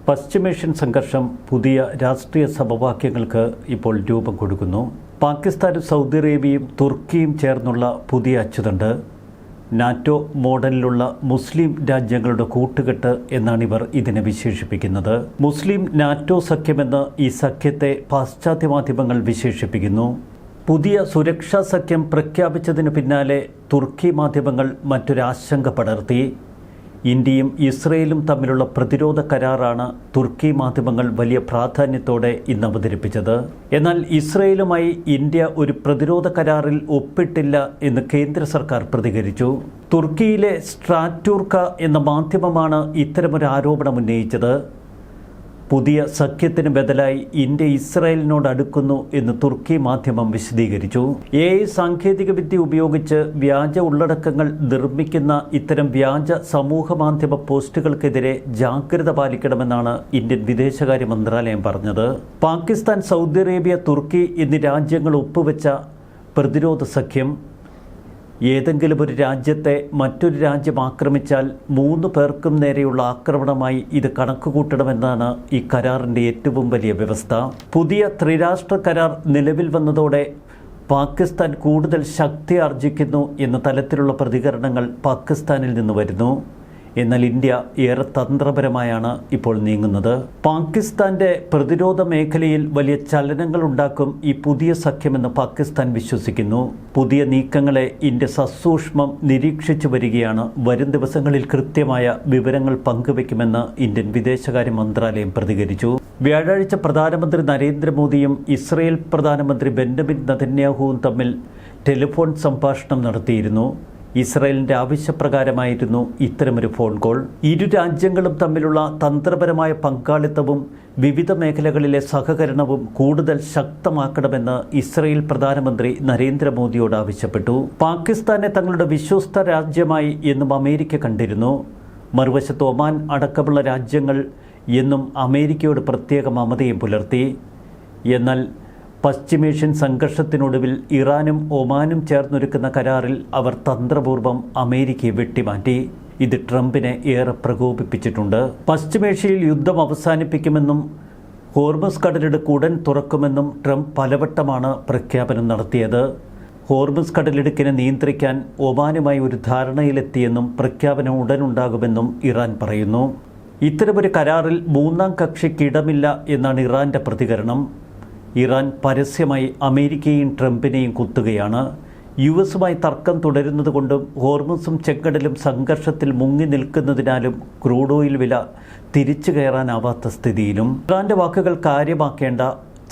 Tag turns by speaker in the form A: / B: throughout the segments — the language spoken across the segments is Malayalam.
A: പശ്ചിമേഷ്യൻ സംഘർഷം പുതിയ രാഷ്ട്രീയ സമവാക്യങ്ങൾക്ക് ഇപ്പോൾ രൂപം കൊടുക്കുന്നു. പാകിസ്ഥാനും സൗദി അറേബ്യയും തുർക്കിയും ചേർന്നുള്ള പുതിയ അച്ചുതണ്ട്. നാറ്റോ മോഡലിലുള്ള മുസ്ലിം രാജ്യങ്ങളുടെ കൂട്ടുകെട്ട് എന്നാണ് ഇവർ ഇതിനെ വിശേഷിപ്പിക്കുന്നത്. മുസ്ലിം നാറ്റോ സഖ്യമെന്ന് ഈ സഖ്യത്തെ പാശ്ചാത്യ മാധ്യമങ്ങൾ വിശേഷിപ്പിക്കുന്നു. പുതിയ സുരക്ഷാ സഖ്യം പ്രഖ്യാപിച്ചതിന് പിന്നാലെ തുർക്കി മാധ്യമങ്ങൾ മറ്റൊരാശങ്ക പടർത്തി. ഇന്ത്യയും ഇസ്രയേലും തമ്മിലുള്ള പ്രതിരോധ കരാറാണ് തുർക്കി മാധ്യമങ്ങൾ വലിയ പ്രാധാന്യത്തോടെ ഇന്ന് അവതരിപ്പിച്ചത്. എന്നാൽ ഇസ്രയേലുമായി ഇന്ത്യ ഒരു പ്രതിരോധ കരാറിൽ ഒപ്പിട്ടില്ല എന്ന് കേന്ദ്ര സർക്കാർ പ്രതികരിച്ചു. തുർക്കിയിലെ സ്ട്രാറ്റൂർക്ക എന്ന മാധ്യമമാണ് ഇത്തരമൊരു ആരോപണം ഉന്നയിച്ചത്. പുതിയ സഖ്യത്തിന് ബദലായി ഇന്ത്യ ഇസ്രായേലിനോട് അടുക്കുന്നു എന്ന് തുർക്കി മാധ്യമം വിശദീകരിച്ചു. AI സാങ്കേതികവിദ്യ ഉപയോഗിച്ച് വ്യാജ ഉള്ളടക്കങ്ങൾ നിർമ്മിക്കുന്ന ഇത്തരം വ്യാജ സമൂഹ മാധ്യമ പോസ്റ്റുകൾക്കെതിരെ ജാഗ്രത പാലിക്കണമെന്നാണ് ഇന്ത്യൻ വിദേശകാര്യ മന്ത്രാലയം പറഞ്ഞത്. പാകിസ്ഥാൻ, സൗദി അറേബ്യ, തുർക്കി എന്നീ രാജ്യങ്ങൾ ഒപ്പുവെച്ച പ്രതിരോധ സഖ്യം ഏതെങ്കിലും ഒരു രാജ്യത്തെ മറ്റൊരു രാജ്യം ആക്രമിച്ചാൽ 3 പേർക്കും നേരെയുള്ള ആക്രമണമായി ഇത് കണക്കുകൂട്ടണമെന്നാണ് ഈ കരാറിൻ്റെ ഏറ്റവും വലിയ വ്യവസ്ഥ. പുതിയ ത്രിരാഷ്ട്ര കരാർ നിലവിൽ വന്നതോടെ പാകിസ്ഥാൻ കൂടുതൽ ശക്തി ആർജിക്കുന്നു എന്ന തലത്തിലുള്ള പ്രതികരണങ്ങൾ പാകിസ്ഥാനിൽ നിന്ന് വരുന്നു. എന്നാൽ ഇന്ത്യ ഏറെ തന്ത്രപരമായാണ് ഇപ്പോൾ നീങ്ങുന്നത്. പാകിസ്ഥാന്റെ പ്രതിരോധ മേഖലയിൽ വലിയ ചലനങ്ങൾ ഉണ്ടാക്കും ഈ പുതിയ സഖ്യമെന്ന് പാകിസ്ഥാൻ വിശ്വസിക്കുന്നു. പുതിയ നീക്കങ്ങളെ ഇന്ത്യ സസൂക്ഷ്മം നിരീക്ഷിച്ചു വരികയാണ്. വരും ദിവസങ്ങളിൽ കൃത്യമായ വിവരങ്ങൾ പങ്കുവയ്ക്കുമെന്ന് ഇന്ത്യൻ വിദേശകാര്യ മന്ത്രാലയം പ്രതികരിച്ചു. വ്യാഴാഴ്ച പ്രധാനമന്ത്രി നരേന്ദ്രമോദിയും ഇസ്രയേൽ പ്രധാനമന്ത്രി ബെന്റമിൻ നെതന്യാഹുവും തമ്മിൽ ടെലിഫോൺ സംഭാഷണം നടത്തിയിരുന്നു. ഇസ്രായേലിൻ്റെ ആവശ്യപ്രകാരമായിരുന്നു ഇത്തരമൊരു ഫോൺ കോൾ. ഇരു രാജ്യങ്ങളും തമ്മിലുള്ള തന്ത്രപരമായ പങ്കാളിത്തവും വിവിധ മേഖലകളിലെ സഹകരണവും കൂടുതൽ ശക്തമാക്കണമെന്ന് ഇസ്രായേൽ പ്രധാനമന്ത്രി നരേന്ദ്രമോദിയോട് ആവശ്യപ്പെട്ടു. പാകിസ്ഥാനെ തങ്ങളുടെ വിശ്വസ്ത രാജ്യമായി എന്നും അമേരിക്ക കണ്ടിരുന്നു. മറുവശത്ത് ഒമാൻ അടക്കമുള്ള രാജ്യങ്ങൾ എന്നും അമേരിക്കയോട് പ്രത്യേക മമതയും പുലർത്തി. എന്നാൽ പശ്ചിമേഷ്യൻ സംഘർഷത്തിനൊടുവിൽ ഇറാനും ഒമാനും ചേർന്നൊരുക്കുന്ന കരാറിൽ അവർ തന്ത്രപൂർവ്വം അമേരിക്കയെ വെട്ടിമാറ്റി. ഇത് ട്രംപിനെ ഏറെ പ്രകോപിപ്പിച്ചിട്ടുണ്ട്. പശ്ചിമേഷ്യയിൽ യുദ്ധം അവസാനിപ്പിക്കുമെന്നും ഹോർമുസ് കടലിടുക്ക് ഉടൻ തുറക്കുമെന്നും ട്രംപ് പലവട്ടമാണ് പ്രഖ്യാപനം നടത്തിയത്. ഹോർമുസ് കടലിടുക്കിനെ നിയന്ത്രിക്കാൻ ഒമാനുമായി ഒരു ധാരണയിലെത്തിയെന്നും പ്രഖ്യാപനം ഉടനുണ്ടാകുമെന്നും ഇറാൻ പറയുന്നു. ഇത്തരമൊരു കരാറിൽ മൂന്നാം കക്ഷിക്കിടമില്ല എന്നാണ് ഇറാൻ്റെ പ്രതികരണം. ഇറാൻ പരസ്യമായി അമേരിക്കയെയും ട്രംപിനെയും കുത്തുകയാണ്. US-ഉമായി തർക്കം തുടരുന്നതുകൊണ്ടും ഹോർമുസും ചെങ്കടലും സംഘർഷത്തിൽ മുങ്ങി നിൽക്കുന്നതിനാലും ക്രൂഡ് ഓയിൽ വില തിരിച്ചു കയറാനാവാത്ത സ്ഥിതിയിലും. ഇറാൻ്റെ വാക്കുകൾ കാര്യമാക്കേണ്ട,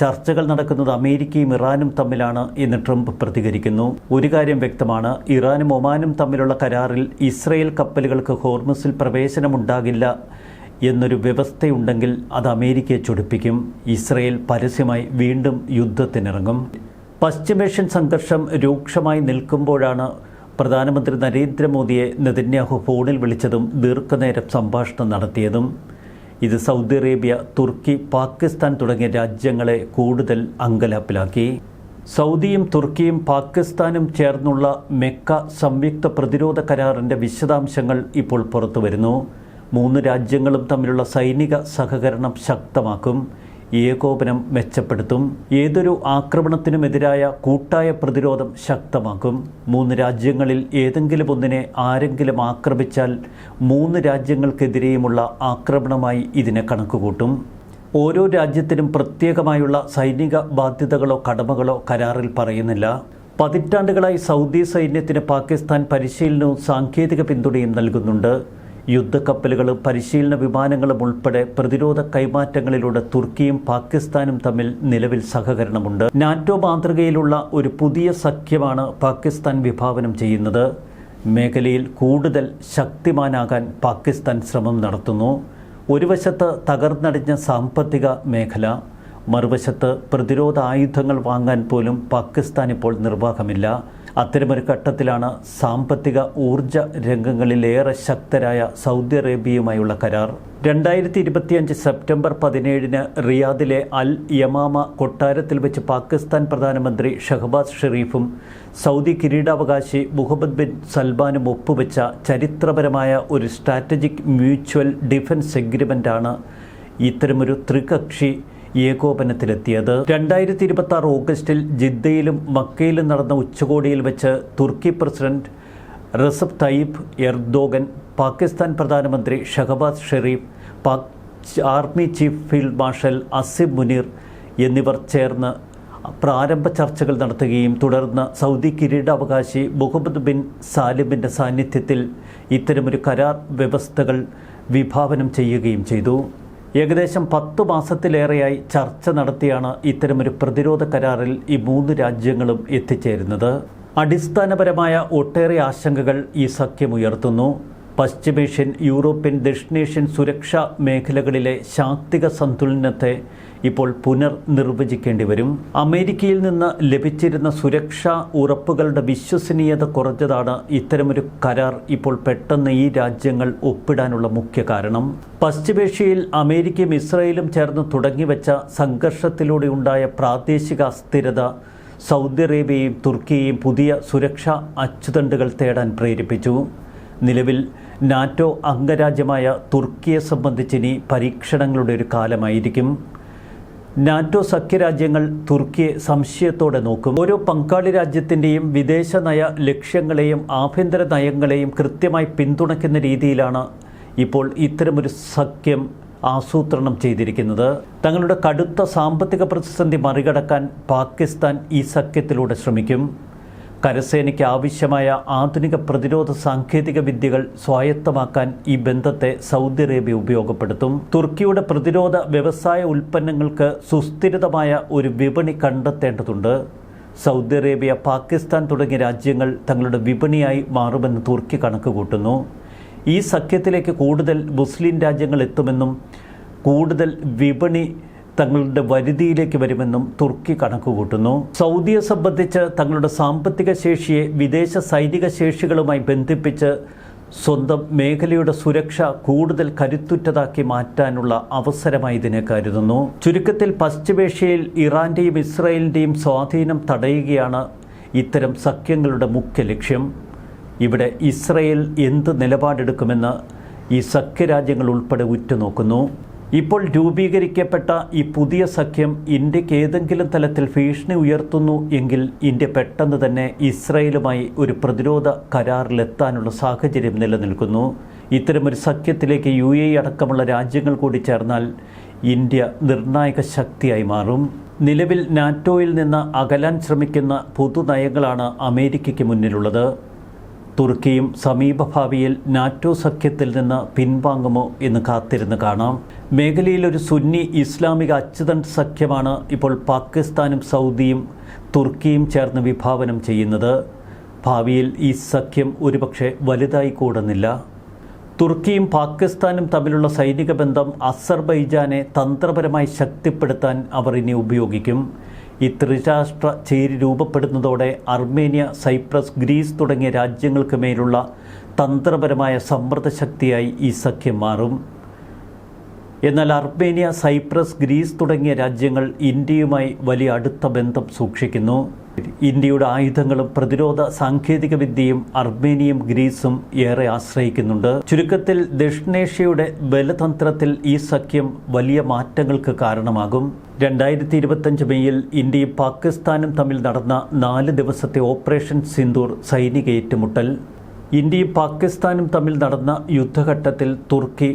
A: ചർച്ചകൾ നടക്കുന്നത് അമേരിക്കയും ഇറാനും തമ്മിലാണ് എന്ന് ട്രംപ് പ്രതികരിക്കുന്നു. ഒരു കാര്യം വ്യക്തമാണ്, ഇറാനും ഒമാനും തമ്മിലുള്ള കരാറിൽ ഇസ്രയേൽ കപ്പലുകൾക്ക് ഹോർമുസിൽ പ്രവേശനമുണ്ടാകില്ല എന്നൊരു വ്യവസ്ഥയുണ്ടെങ്കിൽ അത് അമേരിക്കയെ ചൊടിപ്പിക്കും. ഇസ്രയേൽ പരസ്യമായി വീണ്ടും യുദ്ധത്തിനിറങ്ങും. പശ്ചിമേഷ്യൻ സംഘർഷം രൂക്ഷമായി നിൽക്കുമ്പോഴാണ് പ്രധാനമന്ത്രി നരേന്ദ്രമോദിയെ നെതന്യാഹു ഫോണിൽ വിളിച്ചതും ദീർഘനേരം സംഭാഷണം നടത്തിയതും. ഇത് സൗദി അറേബ്യ, തുർക്കി, പാകിസ്ഥാൻ തുടങ്ങിയ രാജ്യങ്ങളെ കൂടുതൽ അങ്കലാപ്പിലാക്കി. സൗദിയും തുർക്കിയും പാകിസ്ഥാനും ചേർന്നുള്ള മെക്ക സംയുക്ത പ്രതിരോധ കരാറിൻ്റെ വിശദാംശങ്ങൾ ഇപ്പോൾ പുറത്തുവരുന്നു. 3 രാജ്യങ്ങളും തമ്മിലുള്ള സൈനിക സഹകരണം ശക്തമാക്കും, ഏകോപനം മെച്ചപ്പെടുത്തും, ഏതൊരു ആക്രമണത്തിനുമെതിരായ കൂട്ടായ പ്രതിരോധം ശക്തമാക്കും. 3 രാജ്യങ്ങളിൽ ഏതെങ്കിലും ഒന്നിനെ ആരെങ്കിലും ആക്രമിച്ചാൽ 3 രാജ്യങ്ങൾക്കെതിരെയുമുള്ള ആക്രമണമായി ഇതിനെ കണക്കുകൂട്ടും. ഓരോ രാജ്യത്തിനും പ്രത്യേകമായുള്ള സൈനിക ബാധ്യതകളോ കടമകളോ കരാറിൽ പറയുന്നില്ല. പതിറ്റാണ്ടുകളായി സൗദി സൈന്യത്തിന് പാകിസ്ഥാൻ പരിശീലനവും സാങ്കേതിക പിന്തുണയും നൽകുന്നുണ്ട്. യുദ്ധക്കപ്പലുകളും പരിശീലന വിമാനങ്ങളും ഉൾപ്പെടെ പ്രതിരോധ കൈമാറ്റങ്ങളിലൂടെ തുർക്കിയും പാകിസ്ഥാനും തമ്മിൽ നിലവിൽ സഹകരണമുണ്ട്. നാറ്റോ മാതൃകയിലുള്ള ഒരു പുതിയ സഖ്യമാണ് പാകിസ്ഥാൻ വിഭാവനം ചെയ്യുന്നത്. മേഖലയിൽ കൂടുതൽ ശക്തിമാനാകാൻ പാകിസ്ഥാൻ ശ്രമം നടത്തുന്നു. ഒരു വശത്ത് തകർന്നടിഞ്ഞ സാമ്പത്തിക മേഖല, മറുവശത്ത് പ്രതിരോധ ആയുധങ്ങൾ വാങ്ങാൻ പോലും പാകിസ്ഥാൻ ഇപ്പോൾ നിർവാഹമില്ല. അത്തരമൊരു ഘട്ടത്തിലാണ് സാമ്പത്തിക ഊർജ രംഗങ്ങളിലേറെ ശക്തരായ സൗദി അറേബ്യയുമായുള്ള കരാർ. 2025 സെപ്റ്റംബർ 17 റിയാദിലെ അൽ യമാമ കൊട്ടാരത്തിൽ വെച്ച് പാകിസ്ഥാൻ പ്രധാനമന്ത്രി ഷഹബാസ് ഷെരീഫും സൗദി കിരീടാവകാശി മുഹമ്മദ് ബിൻ സൽമാനും ഒപ്പുവെച്ച ചരിത്രപരമായ ഒരു സ്ട്രാറ്റജിക് മ്യൂച്വൽ ഡിഫൻസ് എഗ്രിമെൻ്റാണ് ഇത്തരമൊരു ത്രികക്ഷി ഏകോപനത്തിലെത്തിയത്. 2026 ഓഗസ്റ്റിൽ ജിദ്ദയിലും മക്കയിലും നടന്ന ഉച്ചകോടിയിൽ വെച്ച് തുർക്കി president Recep Tayyip Erdogan, Pakistan പ്രധാനമന്ത്രി Shahbaz Sharif, army chief field marshal Asim Munir എന്നിവർ ചേർന്ന് പ്രാരംഭ ചർച്ചകൾ നടത്തുകയും തുടർന്ന് സൗദി കിരീടാവകാശി മുഹമ്മദ് ബിൻ സാലിമിൻ്റെ സാന്നിധ്യത്തിൽ ഇത്തരമൊരു കരാർ വ്യവസ്ഥകൾ വിഭാവനം ചെയ്യുകയും ചെയ്തു. ഏകദേശം 10 മാസത്തിലേറെയായി ചർച്ച നടത്തിയാണ് ഇത്തരമൊരു പ്രതിരോധ കരാറിൽ ഈ 3 രാജ്യങ്ങളും എത്തിച്ചേരുന്നത്. അടിസ്ഥാനപരമായ ഒട്ടേറെ ആശങ്കകൾ ഈ സഖ്യം ഉയർത്തുന്നു. പശ്ചിമേഷ്യൻ, യൂറോപ്യൻ, ദക്ഷിണേഷ്യൻ സുരക്ഷാ മേഖലകളിലെ ശാക്തിക സന്തുലനത്തെ ഇപ്പോൾ പുനർനിർവചിക്കേണ്ടി വരും. അമേരിക്കയിൽ നിന്ന് ലഭിച്ചിരുന്ന സുരക്ഷാ ഉറപ്പുകളുടെ വിശ്വസനീയത കുറഞ്ഞതാണ് ഇത്തരമൊരു കരാർ ഇപ്പോൾ പെട്ടെന്ന് ഈ രാജ്യങ്ങൾ ഒപ്പിടാനുള്ള മുഖ്യ കാരണം. പശ്ചിമേഷ്യയിൽ അമേരിക്കയും ഇസ്രായേലും ചേർന്ന് തുടങ്ങിവെച്ച സംഘർഷത്തിലൂടെ ഉണ്ടായ പ്രാദേശിക അസ്ഥിരത സൗദി അറേബ്യയെയും തുർക്കിയെയും പുതിയ സുരക്ഷാ അച്ചുതണ്ടുകൾ തേടാൻ പ്രേരിപ്പിച്ചു. നിലവിൽ നാറ്റോ അംഗരാജ്യമായ തുർക്കിയെ സംബന്ധിച്ചിനി പരീക്ഷണങ്ങളുടെ ഒരു കാലമായിരിക്കും. നാറ്റോ സഖ്യരാജ്യങ്ങൾ തുർക്കിയെ സംശയത്തോടെ നോക്കും. ഓരോ പങ്കാളി രാജ്യത്തിൻ്റെയും വിദേശ നയ ലക്ഷ്യങ്ങളെയും ആഭ്യന്തര നയങ്ങളെയും കൃത്യമായി പിന്തുണയ്ക്കുന്ന രീതിയിലാണ് ഇപ്പോൾ ഇത്തരമൊരു സഖ്യം ആസൂത്രണം ചെയ്തിരിക്കുന്നത്. തങ്ങളുടെ കടുത്ത സാമ്പത്തിക പ്രതിസന്ധി മറികടക്കാൻ പാകിസ്ഥാൻ ഈ സഖ്യത്തിലൂടെ ശ്രമിക്കും. കരസേനയ്ക്ക് ആവശ്യമായ ആധുനിക പ്രതിരോധ സാങ്കേതിക വിദ്യകൾ സ്വായത്തമാക്കാൻ ഈ ബന്ധത്തെ സൗദി അറേബ്യ ഉപയോഗപ്പെടുത്തും. തുർക്കിയുടെ പ്രതിരോധ വ്യവസായ ഉൽപ്പന്നങ്ങൾക്ക് സുസ്ഥിരമായ ഒരു വിപണി കണ്ടെത്തേണ്ടതുണ്ട്. സൗദി അറേബ്യ, പാകിസ്ഥാൻ തുടങ്ങിയ രാജ്യങ്ങൾ തങ്ങളുടെ വിപണിയായി മാറുമെന്ന് തുർക്കി കണക്കുകൂട്ടുന്നു. ഈ സഖ്യത്തിലേക്ക് കൂടുതൽ മുസ്ലിം രാജ്യങ്ങൾ എത്തുമെന്നും കൂടുതൽ വിപണി തങ്ങളുടെ വരുതിയിലേക്ക് വരുമെന്നും തുർക്കി കണക്കുകൂട്ടുന്നു. സൗദിയെ സംബന്ധിച്ച് തങ്ങളുടെ സാമ്പത്തിക ശേഷിയെ വിദേശ സൈനിക ശേഷികളുമായി ബന്ധിപ്പിച്ച് സ്വന്തം മേഖലയുടെ സുരക്ഷ കൂടുതൽ കരുത്തുറ്റതാക്കി മാറ്റാനുള്ള അവസരമായി ഇതിനെ കരുതുന്നു. ചുരുക്കത്തിൽ പശ്ചിമേഷ്യയിൽ ഇറാൻ്റെയും ഇസ്രായേലിൻ്റെയും സ്വാധീനം തടയുകയാണ് ഇത്തരം സഖ്യങ്ങളുടെ മുഖ്യ ലക്ഷ്യം. ഇവിടെ ഇസ്രായേൽ എന്ത് നിലപാടെടുക്കുമെന്ന് ഈ സഖ്യരാജ്യങ്ങൾ ഉൾപ്പെടെ ഉറ്റുനോക്കുന്നു. ഇപ്പോൾ രൂപീകരിക്കപ്പെട്ട ഈ പുതിയ സഖ്യം ഇന്ത്യക്ക് ഏതെങ്കിലും തലത്തിൽ ഭീഷണി ഉയർത്തുന്നു എങ്കിൽ ഇന്ത്യ പെട്ടെന്ന് തന്നെ ഇസ്രായേലുമായി ഒരു പ്രതിരോധ കരാറിലെത്താനുള്ള സാഹചര്യം നിലനിൽക്കുന്നു. ഇത്തരമൊരു സഖ്യത്തിലേക്ക് UAE അടക്കമുള്ള രാജ്യങ്ങൾ കൂടി ചേർന്നാൽ ഇന്ത്യ നിർണായക ശക്തിയായി മാറും. നിലവിൽ നാറ്റോയിൽ നിന്ന് അകലാൻ ശ്രമിക്കുന്ന പൊതുനയങ്ങളാണ് അമേരിക്കയ്ക്ക് മുന്നിലുള്ളത്. തുർക്കിയും സമീപഭാവിയിൽ നാറ്റോ സഖ്യത്തിൽ നിന്ന് പിൻവാങ്ങുമോ എന്ന് കാത്തിരുന്ന് കാണാം. മേഖലയിൽ ഒരു സുന്നി ഇസ്ലാമിക അച്ചുതണ്ട് സഖ്യമാണ് ഇപ്പോൾ പാകിസ്ഥാനും സൗദിയും തുർക്കിയും ചേർന്ന് വിഭാവനം ചെയ്യുന്നത്. ഭാവിയിൽ ഈ സഖ്യം ഒരുപക്ഷെ വലുതായി കൂടുന്നില്ല. തുർക്കിയും പാകിസ്ഥാനും തമ്മിലുള്ള സൈനിക ബന്ധം അസർബൈജാനെ തന്ത്രപരമായി ശക്തിപ്പെടുത്താൻ അവർ ഇനി ഉപയോഗിക്കും. ഈ ത്രിരാഷ്ട്ര ചേരി രൂപപ്പെടുന്നതോടെ അർമേനിയ, സൈപ്രസ്, ഗ്രീസ് തുടങ്ങിയ രാജ്യങ്ങൾക്ക് മേലുള്ള തന്ത്രപരമായ സമ്മർദ്ദശക്തിയായി ഈ സഖ്യം മാറും. എന്നാൽ അർമേനിയ, സൈപ്രസ്, ഗ്രീസ് തുടങ്ങിയ രാജ്യങ്ങൾ ഇന്ത്യയുമായി വലിയ അടുത്ത ബന്ധം സൂക്ഷിക്കുന്നു. ഇന്ത്യയുടെ ആയുധങ്ങളും പ്രതിരോധ സാങ്കേതിക വിദ്യയും അർമേനിയയും ഗ്രീസും ഏറെ ആശ്രയിക്കുന്നുണ്ട്. ചുരുക്കത്തിൽ ദക്ഷിണേഷ്യയുടെ ബലതന്ത്രത്തിൽ ഈ സഖ്യം വലിയ മാറ്റങ്ങൾക്ക് കാരണമാകും. 2025 മെയ്യിൽ ഇന്ത്യയും പാകിസ്ഥാനും തമ്മിൽ നടന്ന 4 ദിവസത്തെ ഓപ്പറേഷൻ സിന്ദൂർ സൈനിക ഏറ്റുമുട്ടൽ. ഇന്ത്യയും പാകിസ്ഥാനും തമ്മിൽ നടന്ന യുദ്ധഘട്ടത്തിൽ തുർക്കി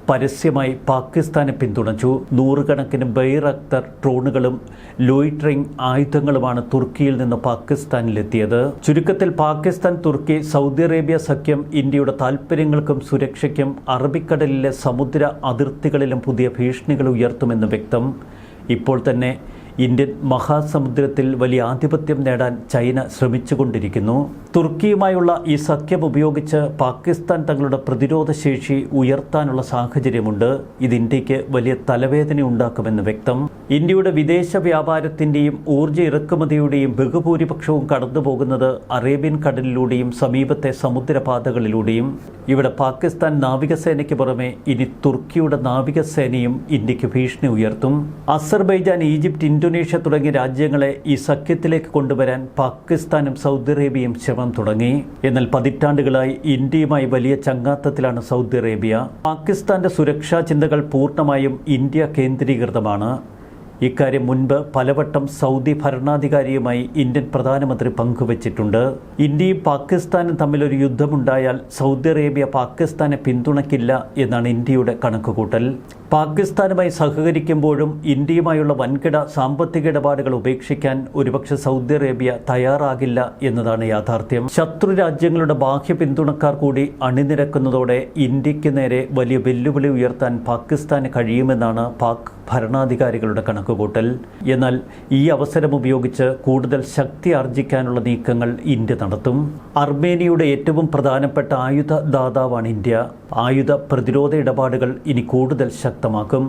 A: പരസ്യമായി പാകിസ്ഥാനെ പിന്തുണച്ചു. 100 കണക്കിന് ബൈറക്തർ ഡ്രോണുകളും ലോയിറ്ററിംഗ് ആയുധങ്ങളുമാണ് തുർക്കിയിൽ നിന്ന് പാകിസ്ഥാനിലെത്തിയത്. ചുരുക്കത്തിൽ പാകിസ്ഥാൻ, തുർക്കി, സൗദി അറേബ്യ സഖ്യം ഇന്ത്യയുടെ താൽപ്പര്യങ്ങൾക്കും സുരക്ഷയ്ക്കും അറബിക്കടലിലെ സമുദ്ര അതിർത്തികളിലും പുതിയ ഭീഷണികൾ ഉയർത്തുമെന്ന് വ്യക്തം. ഇപ്പോൾ തന്നെ ഇന്ത്യൻ മഹാസമുദ്രത്തിൽ വലിയ ആധിപത്യം നേടാൻ ചൈന ശ്രമിച്ചുകൊണ്ടിരിക്കുന്നു. തുർക്കിയുമായുള്ള ഈ സഖ്യം ഉപയോഗിച്ച് പാകിസ്ഥാൻ തങ്ങളുടെ പ്രതിരോധ ശേഷി ഉയർത്താനുള്ള സാഹചര്യമുണ്ട്. ഇത് ഇന്ത്യക്ക് വലിയ തലവേദന ഉണ്ടാക്കുമെന്ന് വ്യക്തം. ഇന്ത്യയുടെ വിദേശ വ്യാപാരത്തിൻ്റെയും ഊർജ്ജ ഇറക്കുമതിയുടെയും ബഹുഭൂരിപക്ഷവും കടന്നുപോകുന്നത് അറേബ്യൻ കടലിലൂടെയും സമീപത്തെ സമുദ്രപാതകളിലൂടെയും. ഇവിടെ പാകിസ്ഥാൻ നാവികസേനയ്ക്ക് പുറമെ ഇനി തുർക്കിയുടെ നാവികസേനയും ഇന്ത്യക്ക് ഭീഷണി ഉയർത്തും. അസർബൈജാൻ, ഈജിപ്റ്റ്, ഇന്തോനേഷ്യ തുടങ്ങിയ രാജ്യങ്ങളെ ഈ സഖ്യത്തിലേക്ക് കൊണ്ടുവരാൻ പാകിസ്ഥാനും സൗദി അറേബ്യയും ശ്രമം തുടങ്ങി. എന്നാൽ പതിറ്റാണ്ടുകളായി ഇന്ത്യയുമായി വലിയ ചങ്ങാത്തത്തിലാണ് സൗദി അറേബ്യ. പാകിസ്ഥാന്റെ സുരക്ഷാ ചിന്തകൾ പൂർണ്ണമായും ഇന്ത്യ കേന്ദ്രീകൃതമാണ്. ഇക്കാര്യം മുൻപ് പലവട്ടം സൗദി ഭരണാധികാരിയുമായി ഇന്ത്യൻ പ്രധാനമന്ത്രി പങ്കുവച്ചിട്ടുണ്ട്. ഇന്ത്യയും പാകിസ്ഥാനും തമ്മിലൊരു യുദ്ധമുണ്ടായാൽ സൗദി അറേബ്യ പാകിസ്ഥാനെ പിന്തുണയ്ക്കില്ല എന്നാണ് ഇന്ത്യയുടെ കണക്കുകൂട്ടൽ. പാകിസ്ഥാനുമായി സഹകരിക്കുമ്പോഴും ഇന്ത്യയുമായുള്ള വൻകിട സാമ്പത്തിക ഇടപാടുകൾ ഉപേക്ഷിക്കാൻ ഒരുപക്ഷെ സൗദി അറേബ്യ തയ്യാറാകില്ല എന്നതാണ് യാഥാർത്ഥ്യം. ശത്രു രാജ്യങ്ങളുടെ ബാഹ്യ പിന്തുണക്കാർ കൂടി അണിനിരക്കുന്നതോടെ ഇന്ത്യക്ക് നേരെ വലിയ വെല്ലുവിളി ഉയർത്താൻ പാകിസ്ഥാന് കഴിയുമെന്നാണ് പാക് ഭരണാധികാരികളുടെ കണക്കുകൂട്ടൽ. എന്നാൽ ഈ അവസരം ഉപയോഗിച്ച് കൂടുതൽ ശക്തി ആർജിക്കാനുള്ള നീക്കങ്ങൾ ഇന്ത്യ നടത്തും. അർമേനിയയുടെ ഏറ്റവും പ്രധാനപ്പെട്ട ആയുധ ദാതാവാണ് ഇന്ത്യ. ആയുധ പ്രതിരോധ ഇടപാടുകൾ ഇനി കൂടുതൽ ശക്തമാക്കും.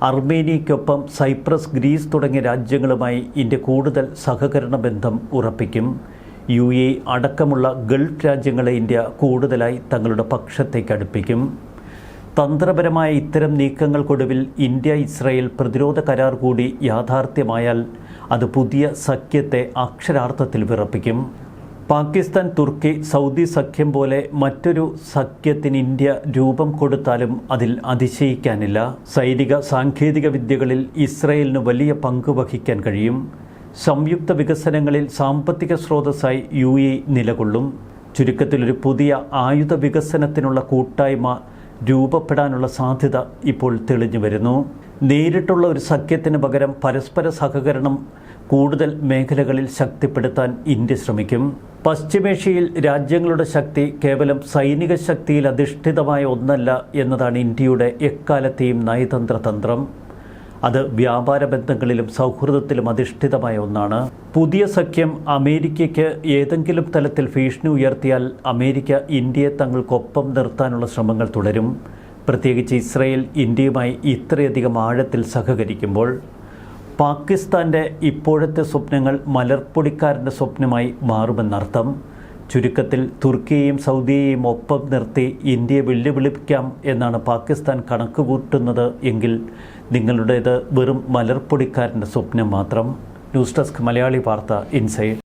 A: അർമേനിയയ്ക്കൊപ്പം സൈപ്രസ്, ഗ്രീസ് തുടങ്ങിയ രാജ്യങ്ങളുമായി ഇന്ത്യ കൂടുതൽ സഹകരണ ബന്ധം ഉറപ്പിക്കും. UAE അടക്കമുള്ള ഗൾഫ് രാജ്യങ്ങളെ ഇന്ത്യ കൂടുതലായി തങ്ങളുടെ പക്ഷത്തേക്ക് അടുപ്പിക്കും. തന്ത്രപരമായ ഇത്തരം നീക്കങ്ങൾക്കൊടുവിൽ ഇന്ത്യ-ഇസ്രായേൽ പ്രതിരോധ കരാർ കൂടി യാഥാർത്ഥ്യമായാൽ അത് പുതിയ സഖ്യത്തെ അക്ഷരാർത്ഥത്തിൽ വിറപ്പിക്കും. പാകിസ്ഥാൻ, തുർക്കി, സൗദി സഖ്യം പോലെ മറ്റൊരു സഖ്യത്തിന് ഇന്ത്യ രൂപം കൊടുത്താലും അതിൽ അതിശയിക്കാനില്ല. സൈനിക സാങ്കേതിക വിദ്യകളിൽ ഇസ്രായേലിന് വലിയ പങ്ക് വഹിക്കാൻ കഴിയും. സംയുക്ത വികസനങ്ങളിൽ സാമ്പത്തിക സ്രോതസ്സായി UAE നിലകൊള്ളും. ചുരുക്കത്തിലൊരു പുതിയ ആയുധ വികസനത്തിനുള്ള കൂട്ടായ്മ രൂപപ്പെടാനുള്ള സാധ്യത ഇപ്പോൾ തെളിഞ്ഞു വരുന്നു. നേരിട്ടുള്ള ഒരു സഖ്യത്തിന് പകരം പരസ്പര സഹകരണം കൂടുതൽ മേഖലകളിൽ ശക്തിപ്പെടുത്താൻ ഇന്ത്യ ശ്രമിക്കും. പശ്ചിമേഷ്യയിൽ രാജ്യങ്ങളുടെ ശക്തി കേവലം സൈനിക ശക്തിയിൽ അധിഷ്ഠിതമായ ഒന്നല്ല എന്നതാണ് ഇന്ത്യയുടെ എക്കാലത്തെയും നയതന്ത്ര തന്ത്രം. അത് വ്യാപാര ബന്ധങ്ങളിലും സൗഹൃദത്തിലും അധിഷ്ഠിതമായ ഒന്നാണ്. പുതിയ സഖ്യം അമേരിക്കയ്ക്ക് ഏതെങ്കിലും തലത്തിൽ ഭീഷണി ഉയർത്തിയാൽ അമേരിക്ക ഇന്ത്യയെ തങ്ങൾക്കൊപ്പം നിർത്താനുള്ള ശ്രമങ്ങൾ തുടരും. പ്രത്യേകിച്ച് ഇസ്രായേൽ ഇന്ത്യയുമായി ഇത്രയധികം ആഴത്തിൽ സഹകരിക്കുമ്പോൾ. പാകിസ്ഥാൻ്റെ ഇപ്പോഴത്തെ സ്വപ്നങ്ങൾ മലർപ്പൊടിക്കാരൻ്റെ സ്വപ്നമായി മാറുമെന്നർത്ഥം. ചുരുക്കത്തിൽ തുർക്കിയെയും സൗദിയെയും ഒപ്പം നിർത്തി ഇന്ത്യയെ വെല്ലുവിളിക്കാം എന്നാണ് പാകിസ്ഥാൻ കണക്കുകൂട്ടുന്നത് എങ്കിൽ നിങ്ങളുടേത് വെറും മലർപ്പൊടിക്കാരൻ്റെ സ്വപ്നം മാത്രം. ന്യൂസ് ഡെസ്ക് മലയാളി വാർത്ത ഇൻസൈഡ്.